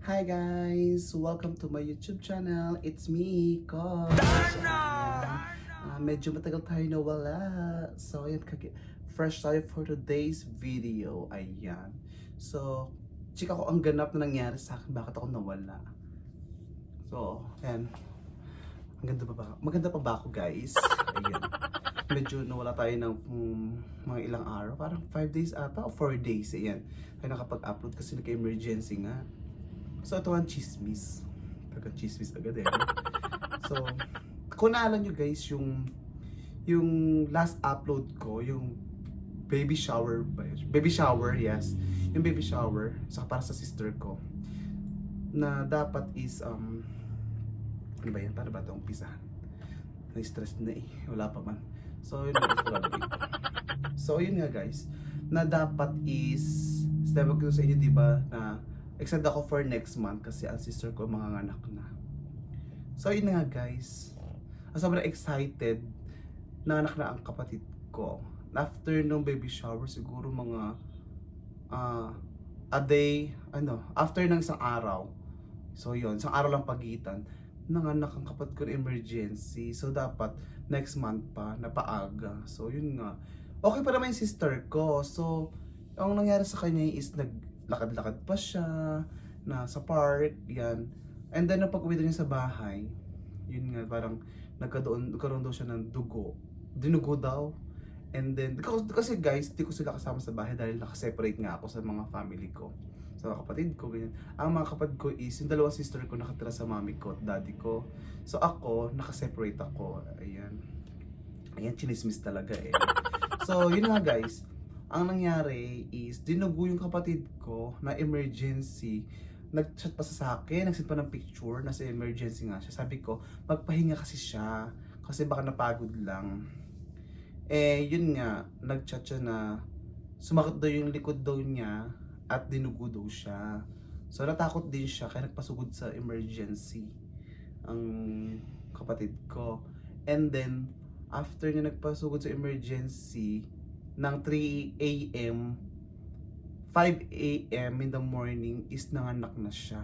Hi guys! Welcome to my YouTube channel. It's me, Ko. Medyo matagal tayo nawala. So, ayan, fresh tayo for today's video. Ayan. So, chika ko ang ganap na nangyari sa akin. Bakit ako nawala? So, ayan. Maganda pa ba ako, guys? Ayan. Medyo nawala tayo ng mga ilang araw. Parang 5 days ata o 4 days. Ayan. Tayo nakapag-upload kasi nagka-emergency nga. So, ito ang chismis. Taga-chismis agad eh. So, kung naalala nyo guys, yung last upload ko, yung baby shower ba yun? Baby shower, yes. Yung baby shower, para sa sister ko. Na dapat is, ano ba yan? Paano ba ito umpisahan? Na-stress na eh. Wala pa man. So, yun nga. So, yun nga guys. Na dapat is, sabi ko sa inyo diba, na excited ako for next month kasi ang sister ko manganganak na. So yun nga guys. Sobrang excited na anak na ang kapatid ko. After nung baby shower siguro mga a day, after ng isang araw. So yun, isang araw lang pagitan. Nanganak ang kapatid ko ng emergency. So dapat next month pa, napaaga. So yun nga. Okay pa naman yung sister ko. So ang nangyari sa kanya is lakad-lakad pa siya na sa park, yan. And then nung pag-uwi niya sa bahay, yun nga parang nagkaroon daw siya ng dugo. Dinugo daw. And then kasi guys, di ko sila kasama sa bahay dahil nakaseparate nga ako sa mga family ko. Sa mga kapatid ko, ganyan. Ang mga kapatid ko is yung dalawang sister ko nakatira sa mami ko at daddy ko. So ako, nakaseparate ako. Ayan. Ayan, chinismis talaga eh. So yun nga guys. Ang nangyari is, dinugo yung kapatid ko na emergency. Nag-chat pa sa akin, nag-send pa ng picture, nasa emergency nga siya. Sabi ko, magpahinga kasi siya. Kasi baka napagod lang. Eh, yun nga, nag-chat siya na sumakit daw yung likod daw niya at dinugo daw siya. So, natakot din siya kaya nagpasugod sa emergency ang kapatid ko. And then, after niya nagpasugod sa emergency, ng 3 a.m. 5 a.m. in the morning is nanganak na siya.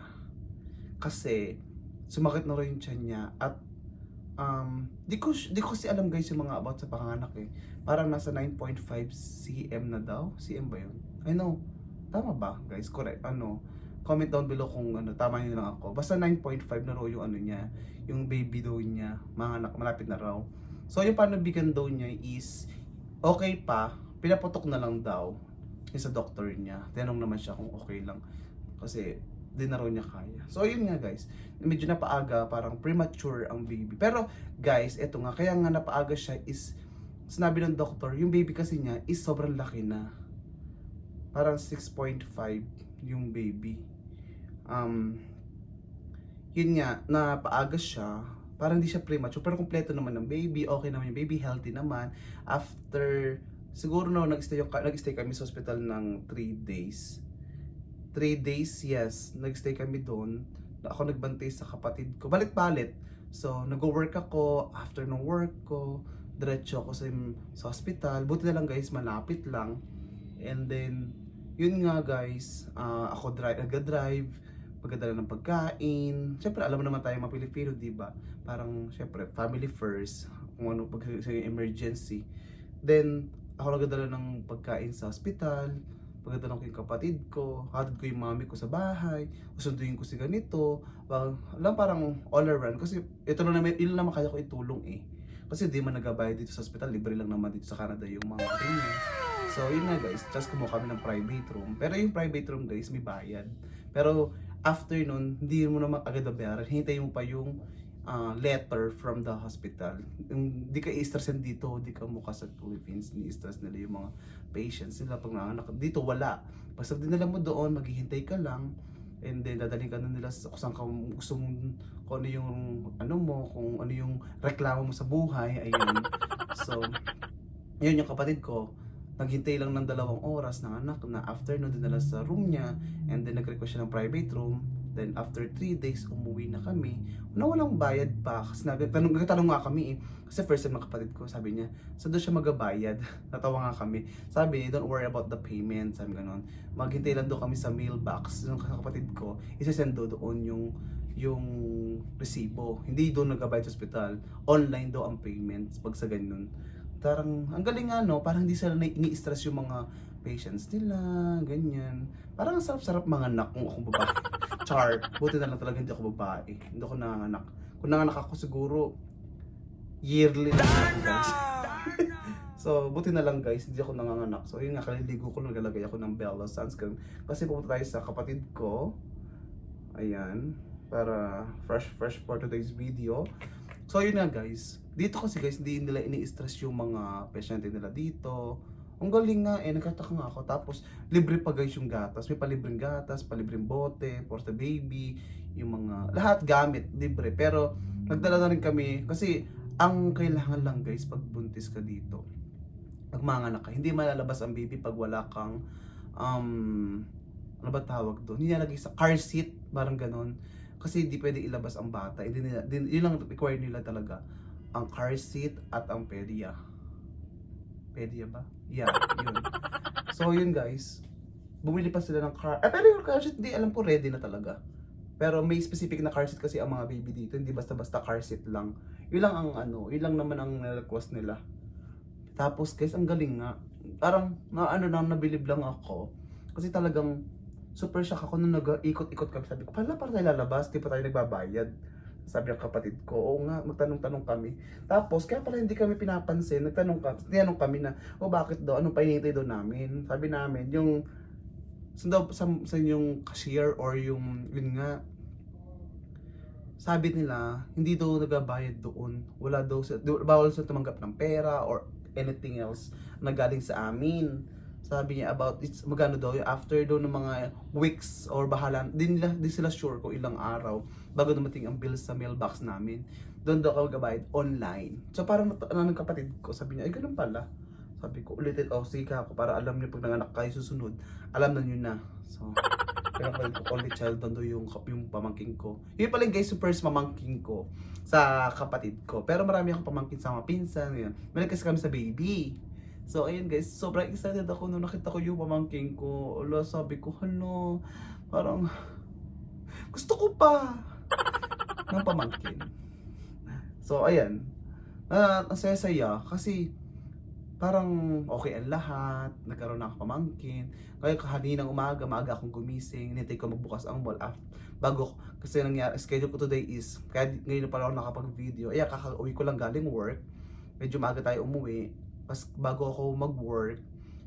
Kasi sumakit na rin yung tiyan niya at di ko kasi alam guys yung mga about sa panganak eh. Parang nasa 9.5 cm na daw. CM ba yun? I know. Tama ba guys? Correct. Comment down below kung tama yun lang ako. Basta 9.5 na raw yung niya, yung baby daw niya, manganak, malapit na raw. So yung panubigan daw niya is okay pa, pinaputok na lang daw yung sa doctor niya. Tinanong naman siya kung okay lang kasi di na raw niya kaya. So yun nga guys, medyo napaaga, parang premature ang baby. Pero guys, eto nga, kaya nga napaaga siya is, sinabi ng doctor, yung baby kasi niya is sobrang laki na. Parang 6.5 yung baby. Yun nga, napaaga siya, parang hindi siya premature, pero kompleto naman ng baby, okay naman yung baby, healthy naman. After, siguro nag-stay kami sa hospital ng 3 days. 3 days, yes, nag-stay kami doon. Ako nagbantay sa kapatid ko, balit-balit. So, nag-work ako, after ng work ko, diretso ako sa hospital. Buti na lang guys, malapit lang. And then, yun nga guys, ako nag-drive, pagdadala ng pagkain. Siyempre, alam mo naman tayo mga Pilipino, di ba? Parang, siyempre, family first. Kung ano, pag sa emergency. Then, ako nagdadala ng pagkain sa hospital. Pagdadala ko yung kapatid ko. Hatid ko yung mami ko sa bahay. Usunduin ko si ganito. Parang all around. Kasi, ilan naman kaya ko itulong eh. Kasi di man nagabayad dito sa hospital. Libre lang naman dito sa Canada yung mga ganyan. So, yun nga guys. Just kumuha kami ng private room. Pero yung private room guys, may bayad. Pero, after nun, hindi mo naman agad bayaran. Hintayin mo pa yung letter from the hospital. Hindi ka i-stressin dito, di ka mukha sa Philippines, ni-stress nila yung mga patients nila pag nanganak. Dito wala. Basta dinala mo doon, maghihintay ka lang, and then dadalhin ka na nila kung saan ka gusto mong, kung ano yung kung ano yung reklamo mo sa buhay, ayun. So, yun yung kapatid ko, naghintay lang ng 2 oras ng anak na after nun dinala sa room niya, and then nag-request siya ng private room. Then after 3 days, umuwi na kami. Na walang bayad pa. Kasi nagtanong nga kami eh. Kasi first time ng kapatid ko, sabi niya, so doon siya magabayad. Natawa nga kami. Sabi, don't worry about the payment. Sabi ganon. Maghintay lang doon kami sa mailbox. Yung kapatid ko, isasend doon yung resibo. Hindi doon nagbabayad sa hospital. Online daw ang payments pag sa ganun. Parang, ang galing nga no, parang hindi sila ni-stress yung mga patients nila, ganyan. Parang ang sarap-sarap mga anak kung ako babae. Char, buti na lang talaga hindi ako babae. Hindi ako nanganak. Kung nanganak ako siguro, yearly lang ako guys. So, buti na lang guys, hindi ako nanganganak. So, yun nga, kaliligo ko, naglalagay ako ng Bella sunscreen. Kasi pupunta tayo sa kapatid ko. Ayan, para fresh for today's video. So, yun nga guys. Dito kasi guys, hindi nila ini-stress yung mga pasyente nila dito. Ang galing nga eh, nagkataka nga ako. Tapos, libre pa guys yung gatas. May palibreng gatas, palibreng bote, for the baby, yung mga, lahat gamit, libre. Pero, nagdala na rin kami, kasi, ang kailangan lang guys, pag buntis ka dito, pag manganak ka, hindi malalabas ang baby pag wala kang, ano ba tawag doon? Nilalagay sa car seat, parang ganon. Kasi hindi pwede ilabas ang bata. Yun lang require nila talaga. Ang car seat at ang pedya. Pedya ba? Yeah, yun. So yun guys. Bumili pa sila ng car. Pero yung car seat, hindi alam ko ready na talaga. Pero may specific na car seat kasi ang mga baby dito. Hindi basta-basta car seat lang. Yun lang ang yun lang naman ang request nila. Tapos guys, ang galing nga. Parang nabilib lang ako. Kasi talagang super shock ako nung nag-ikot-ikot kami. Sabi ko, para tayo lalabas, di pa tayo nagbabayad. Sabi ng kapatid ko, oo nga, magtanong-tanong kami. Tapos, kaya pala hindi kami pinapansin, tinanong kami na, bakit daw, anong pahinintay daw namin? Sabi namin, yung, sa yung cashier or yung, yun nga, sabi nila, hindi daw nagbabayad doon. Wala daw, bawal sila tumanggap ng pera or anything else na galing sa amin. Sabi niya about magano daw yung after daw ng mga weeks or bahala, di sila sure kung ilang araw bago dumating ang bills sa mailbox namin. Doon daw ako gabayad online. So parang ng kapatid ko, sabi niya, ay ganun pala. Sabi ko, ulitin, sige ako para alam niyo pag nanganak kayo susunod, alam na niyo na. So, kaya kapatid ko, only child doon yung pamangking ko. Yun pala guys, yung first pamangking ko sa kapatid ko. Pero marami akong pamangkin sa mga pinsan. Yun. May kasi kami sa baby. So, ayun guys, sobrang excited ako nung nakita ko yung pamangking ko. Ala, sabi ko, parang, gusto ko pa ng pamangkin. So, ayan. Ang saya-saya kasi parang okay ang lahat. Nagkaroon na ako pamangkin. Kaya kahaninang umaga, maaga akong gumising. Nintay ko magbukas ang mall. Bago, kasi nangyari, schedule ko today is, kaya ngayon pa ako nakapag-video. Kakauwi ko lang galing work. Medyo maaga tayo umuwi. Bago ako mag-work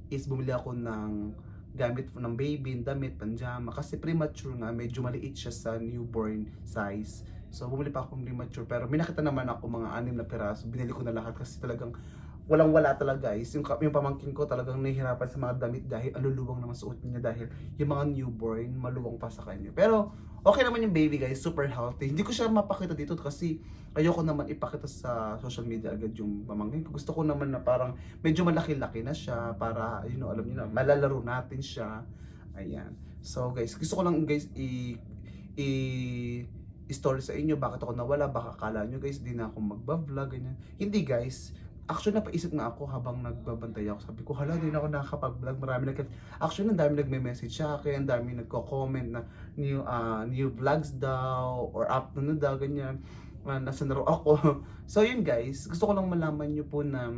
is bumili ako ng gamit ng baby, damit, panjama kasi premature nga, medyo maliit siya sa newborn size. So bumili pa ako ng premature pero may nakita naman ako mga 6 na piraso. Binili ko na lahat kasi talagang walang-wala talaga guys. Yung pamangkin ko talagang nahihirapan sa mga damit dahil aluluwang naman suot niya dahil yung mga newborn maluwang pa sa kanya. Pero okay naman yung baby guys, super healthy. Hindi ko siya mapakita dito kasi ayoko naman ipakita sa social media agad yung pamangkin ko. Gusto ko naman na parang medyo malaki-laki na siya para alam niyo na, malalaro natin siya. Ayan. So guys, gusto ko lang guys story sa inyo bakit ako nawala, baka kala nyo guys di na ako magba-vlog ganyan. Hindi guys, actually napaisip nga ako habang nagbabantay ako. Sabi ko, hala, di na ako nakakapag-vlog. Actually, ang dami nagme-message sa akin, ang dami nagko-comment na new vlogs daw, or up na daw, ganyan. Nasa na ako. So, yun guys, gusto ko lang malaman nyo po na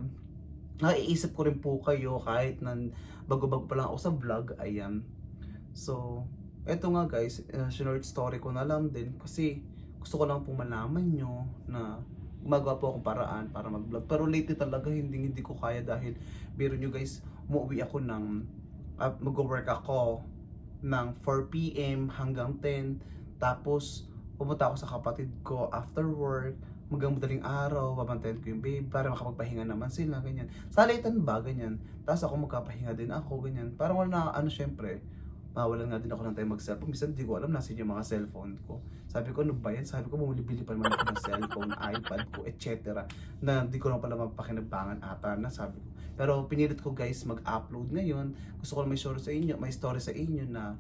naiisip ko rin po kayo kahit na bago-bago pa lang ako sa vlog. Ayan. So, eto nga guys, short story ko na lang din kasi gusto ko lang po malaman nyo na gumagawa po akong paraan para mag-vlog. Pero lately talaga hindi ko kaya dahil biro nyo guys, umuwi ako ng mag-work ako ng 4 PM hanggang 10. Tapos pumunta ako sa kapatid ko after work, hanggang madaling araw, babantayan ko yung babe para makapagpahinga naman sila, ganyan. Salitan ba, ganyan. Tapos ako magkapahinga din ako, ganyan. Parang wala na, syempre, mawalan nga din ako ng time mag-cellphone. Minsan hindi ko alam nasa yung mga cellphone ko. Sabi ko, ano ba yan? Sabi ko, bumili-bili pa naman ako ng cellphone, iPad ko, etc. Na hindi ko lang pala mapakinabangan ata na sabi ko. Pero pinilit ko guys mag-upload ngayon. Gusto ko lang may story sa inyo na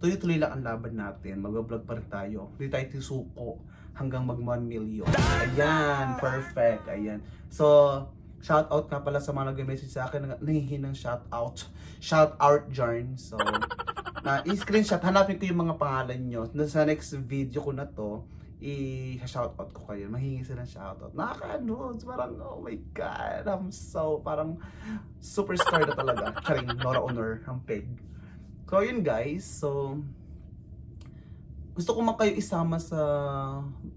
tuloy-tuloy lang ang laban natin. Mag-vlog pa rin tayo. Hindi tayo tisuko hanggang mag 1 million. Ayan, perfect. Ayan. So, shout out nga pala sa mga nag-message sa akin, nahihingi ng shout out dyan. So, i-screenshot, hanapin ko yung mga pangalan nyo. Sa next video ko na to, i-shout out ko kayo. Mahingi sila ng shout out. Nakaka-ano, parang, oh my God, I'm so, parang superstar na talaga. Charing, Nora Honor, ang peg. So, yun guys. So, gusto ko man kayo isama sa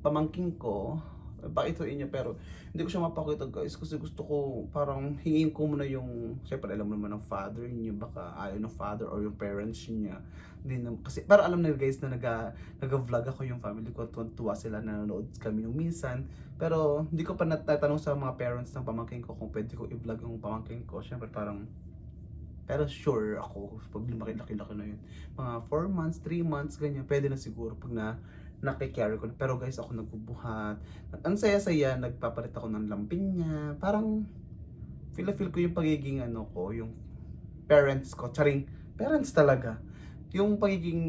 pamangking ko. Pakituin niyo, pero hindi ko siya mapakita guys kasi gusto ko parang hingin ko muna yung, syempre alam mo naman ng father niyo, baka ayaw ng father or yung parents niya. Hindi na, kasi para alam na guys na nag-vlog ako yung family ko, tuwa sila na nanonood kami nung minsan. Pero hindi ko pa natanong sa mga parents ng pamangkin ko kung pwede ko i-vlog yung pamangkin ko. Syempre parang, pero sure ako, pag lumaki-laki na yun, mga 4 months, 3 months, ganyan, pwede na siguro pag nakikarry ko. Pero guys, ako nagbubuhat. Ang saya-saya, nagpapalit ako ng lampin niya. Parang, feel ko yung pagiging ano ko, yung parents ko. Charing, parents talaga. Yung pagiging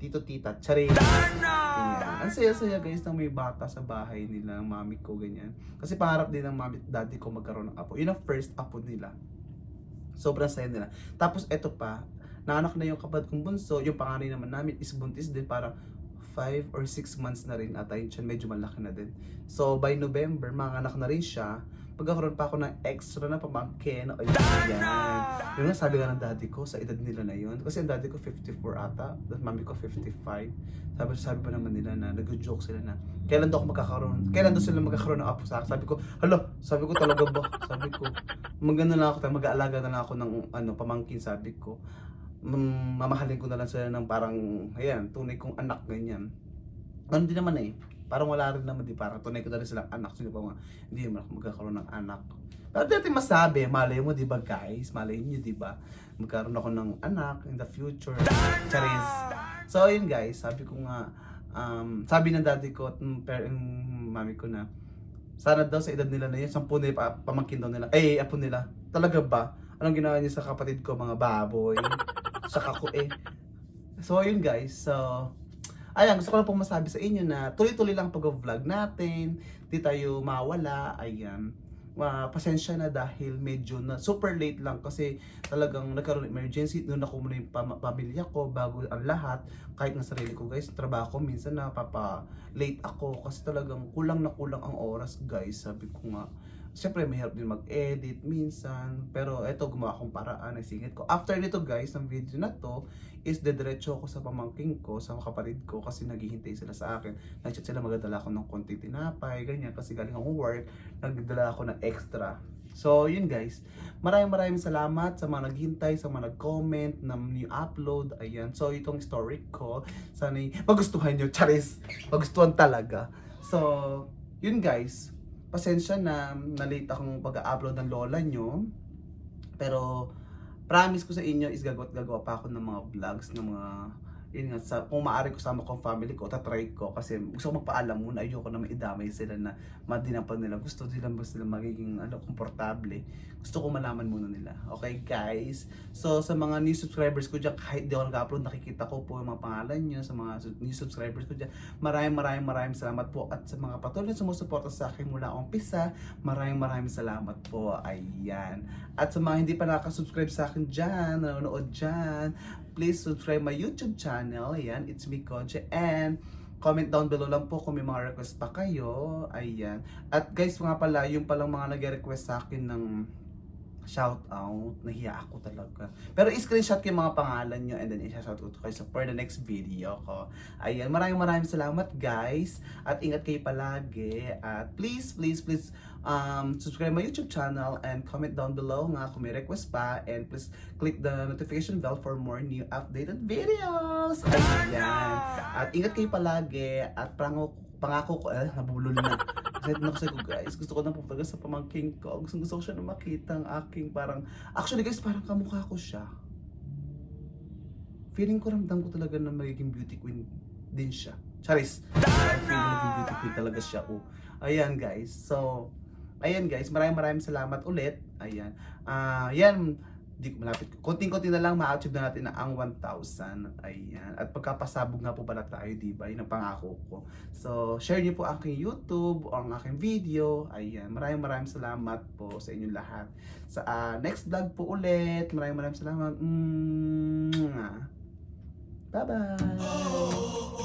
tito-tita, charing. Ganyan. Ang saya-saya guys na may bata sa bahay nila, ng mami ko, ganyan. Kasi pangarap din ng mami at daddy ko magkaroon ng apo. Yun ang first apo nila. Sobrang saya nila. Tapos eto pa, naanak na yung kapatid kong bunso, yung panganay naman namin is buntis din, parang 5 or 6 months na rin ata yun siya, medyo malaki na din. So by November, manganak na rin siya. Pagkakaroon pa ako ng extra na pamangkin, o yan. Yun nga sabi nga ng daddy ko, sa edad nila na yun. Kasi ang daddy ko 54 ata, at mami ko 55. Sabi pa naman nila na, nag-joke sila na, kailan daw sila magkakaroon ng apo sa akin? Sabi ko talaga ba? Sabi ko, mag-aalaga na lang ako ng pamangkin, sabi ko. Mamahalin ko na lang sila ng parang, ayan, tunay kong anak, ganyan. Ano din naman parang wala rin naman, parang tunay ko na rin silang anak. Sino pa mga, hindi naman ako magkakaroon ng anak. Pero dati masabi, malay mo, di ba guys? Malay nyo, di ba? Magkaroon ako ng anak in the future. Charis. So, yun guys, sabi ko nga, sabi ng daddy ko at mami ko na, sana daw sa edad nila na yun, 10 nila, pamangkin daw nila. Apo nila. Talaga ba? Anong ginawa niya sa kapatid ko, mga baboy? Saka ko So, yun guys. So, ayan, gusto ko lang pong masabi sa inyo na tuloy-tuloy lang pag-vlog natin. Di tayo mawala. Ayan. Pasensya na dahil medyo na super late lang kasi talagang nagkaroon ng emergency. Doon ako muna yung pamilya ko bago ang lahat. Kahit ng sarili ko guys, trabaho ko minsan late ako kasi talagang kulang na kulang ang oras guys. Sabi ko nga, siyempre mahirap din mag-edit minsan, pero eto gumawa akong paraan, naisingit ko. After nito guys, ang video na to is dediretso ako sa pamangking ko, sa kapatid ko kasi naghihintay sila sa akin. Nag-chat sila, magdala ako ng konti tinapay, ganyan, kasi galing akong work, nagdala ako ng extra. So yun guys, maraming salamat sa mga naghintay, sa mga nag-comment ng new upload. Ayan, so itong story ko, sana magustuhan nyo, charis, magustuhan talaga. So yun guys, pasensya na late akong pag-upload ng lola nyo. Pero promise ko sa inyo is gagawa pa ako ng mga vlogs, ng mga yun nga, kung maaari ko sama ko ang family ko, tatry ko kasi gusto ko magpaalam muna, ayoko na maidamay sila na madinapan nila, gusto nila magiging komportable, gusto ko malaman muna nila. Okay guys, so sa mga new subscribers ko dyan, kahit di ako nag-upload, nakikita ko po yung mga pangalan nyo, sa mga new subscribers ko dyan, maraming salamat po. At sa mga patuloy na sumusuporta sa akin mula umpisa, maraming salamat po. Ayan, at sa mga hindi pa nakasubscribe sa akin dyan, nanonood dyan, please subscribe my YouTube channel. Ayan, it's me Koje, and comment down below lang po kung may mga request pa kayo. Ayan, at guys nga pala, yung palang mga nag-request sa akin ng shout out, nahiya ako talaga. Pero i-screenshot ko yung mga pangalan nyo and then i-shout out ko kayo for the next video ko. Ayan, maraming salamat guys. At ingat kayo palagi. At please subscribe my YouTube channel and comment down below nga kung may request pa. And please click the notification bell for more new updated videos. Ayan. At ingat kayo palagi. At pangako ko, nabulol na. Excited na kasi ko guys. Gusto ko na pupunta sa pamangking ko. Gusto ko siya na makita ang aking parang, actually guys, parang kamukha ko siya. Feeling ko, ramdam ko talaga na magiging beauty queen din siya. Charis! Feeling na beauty queen talaga siya. Ayan guys. So, ayan guys, maraming salamat ulit. Ayan. Yan. Di ko malapit. Konting-konti na lang ma-achieve na natin ang 1,000. Ayan. At pagkapasabog nga po pala tayo, di ba? Yun ang pangako ko. So, share niyo po ang aking YouTube o ang aking video. Ayan. Maraming salamat po sa inyong lahat. Sa next vlog po ulit. Maraming salamat. Bye-bye!